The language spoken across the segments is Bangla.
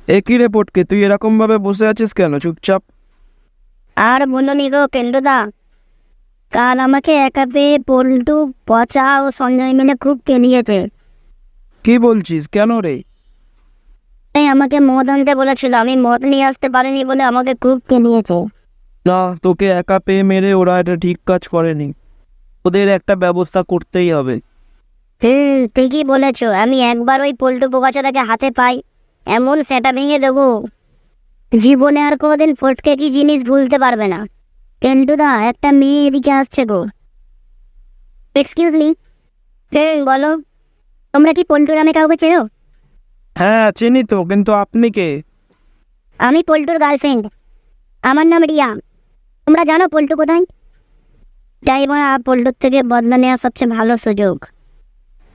একই রিপোর্টকে তুই এরকম ভাবে বসে আছিস কেন চুপচাপ? আর বলনি গো কেন্দ্রদা, কাল আমাকে একা পেয়ে পল্টু, পচা ও সঞ্জয় মিলে খুব কেলিয়েছে। কি বলছিস, কেন রে? তাই আমাকে মদ আনতে বলেছিল, আমি মদ নিয়ে আসতে পারিনি বলে আমাকে খুব কেলিয়েছে। না, তোকে একা পেয়ে মেরে ওরা এটা ঠিক কাজ করেনি, ওদের একটা ব্যবস্থা করতেই হবে। ঠিকই বলেছো। আমি একবার ওই পল্টু বোকাচোদাকে হাতে পাই, এমন সেটা ভেঙে দেবো, জীবনে আর কোনোদিন ফটকে কি জিনিস ভুলতে পারবে না। কেন্টুদা, একটা মেয়ে এদিকে আসছে গো। Excuse me. বলো, তোমরা কি পল্টু নামে কাউকে চেনো? হ্যাঁ চিনি তো, কিন্তু আপনি কে? আমি পল্টুর গার্লফ্রেন্ড, আমার নাম রিয়া। তোমরা জানো পল্টু কোথায়? তাই বলা পল্টুর থেকে বদলা নেওয়ার সবচেয়ে ভালো সুযোগ।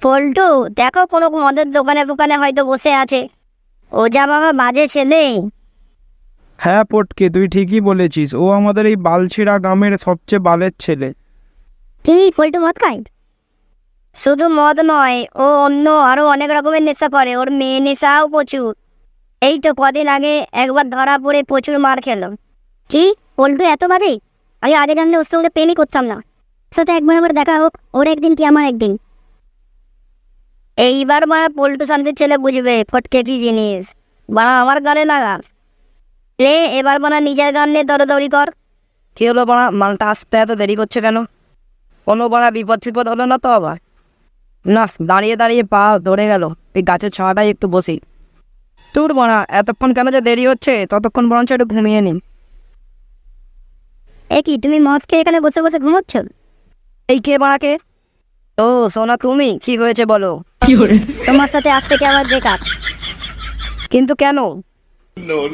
পল্টু দেখো কোনো মদের দোকানে দোকানে হয়তো বসে আছে। ও যা বাবা বাজে ছেলে। হ্যাঁ পটকে, তুই ঠিকই বলেছিস, ও আমাদের এই বালছেড়া গ্রামের সবচেয়ে বালের ছেলে। কি পল্টু মদ খায়? শুধু মদ নয়, ও অন্য আরো অনেক রকমের নেশা করে, ওর মেয়ে নেশাও প্রচুর। এই তো কদিন আগে একবার ধরা পড়ে প্রচুর মার খেলো। কি পল্টু এত বাজে? আমি আগে জানলে ওর সঙ্গে প্রেমই করতাম না। সাথে একবার আমার দেখা হোক, ওর একদিন কি আমার একদিন। এইবার মারা পল্টু শান্তির ছেলে বুঝবে ফটকে কি জিনিস। বাড়া আমার গানে লাগা রে, এবার বানা নিজের গান নিয়ে দৌড়ি কর। কি হলো বাড়া, মালটা আসতে এত দেরি করছে কেন? কোনো বাড়া বিপদ ফিপদ হলো না তো আবার? না, দাঁড়িয়ে দাঁড়িয়ে পা ধরে গেল, এই গাছের ছাওয়াটাই একটু বসি। তোর বাড়া এতক্ষণ কেন যে দেরি হচ্ছে, ততক্ষণ বরঞ্চ একটু ঘুমিয়ে নিন। এ কি তুমি মদ খেয়ে এখানে বসে বসে ঘুমোচ্ছ? এই কে বাড়াকে? ও সোনা, তুমি কি হয়েছে বলো? তোমার সাথে আজ থেকে আমার ব্রেকআপ। কিন্তু কেন?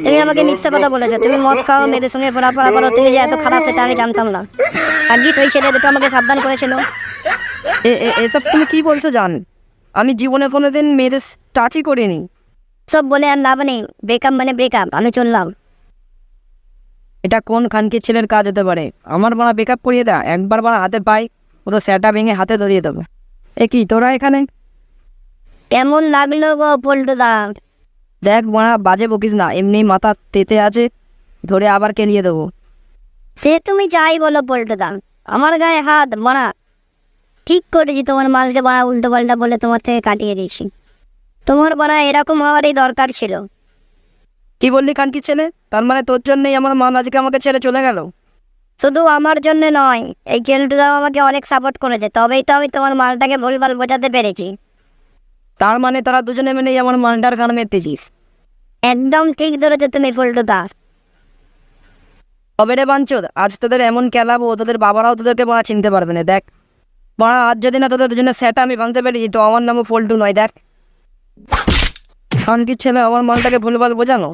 তুমি আমাকে মিথ্যা কথা বলেছো, তুমি মদ খাও, মেয়েদের সঙ্গে পড়াপড়া করো, তুমি যে এত খারাপ সেটা আমি জানতাম না। আর কি ওই ছেলে দুটো আমাকে সাবধান করেছিল। এসব তুমি কি বলছো জান? আমি জীবনে কোনোদিন মেয়েদের টাচই করিনি। সব বলে আর লাভ নেই, ব্রেকআপ মানে ব্রেকআপ, আমি চললাম। এটা কোন খানকির ছেলের কাজ হতে পারে? আমার বাড়া বেকআপ করিয়ে দেয়, একবার বাড়া হাতে পাই পুরো স্যাটা ভেঙে হাতে ধরিয়ে দেবে। এ কি তোরা এখানে? কেমন লাগলো গো পল্টু দা? দেখ বাড়া, বাজে বকিস না, এমনি মাথা তেতে আছে, ধরে আবার কেলিয়ে দেবো। সে তুমি যাই বলো পল্টু দা, আমার গায়ে হাত মারা। ঠিক করেছি, তোমার মানুষকে বাড়া উল্টো পাল্টা বলে তোমার থেকে কাটিয়ে দিয়েছি। তোমার বাড়া এরকম হওয়ারই দরকার ছিল। কি বললি খানকির ছেলে? তার মানে তোর জন্যই আমার মা আজকে আমাকে ছেড়ে চলে গেল? শুধু আমার জন্য নয়, এই চেলটুদাও আমাকে অনেক সাপোর্ট করেছে, তবেই তো আমি তোমার মালটাকে ভুলভাল বোঝাতে পেরেছি। তার মানে তারা দুজনে মিলেই আমার মালটার গান মেতেছিস? একদম ঠিক ধরেছো তুমি পল্টু দা। তবে রে বাঞ্চোদ, আজ তোদের এমন খেলাবো তোদের বাবারাও তোদেরকে বাড়া চিনতে পারবে না। দেখ বাড়া, আজ যদি না তোদের দুজনের সেটা আমি ভাঙতে পেরেছি, তো আমার নামও পল্টু নয়। দেখ খানকির ছেলে আমার মালটাকে ভুলভাল বোঝানো।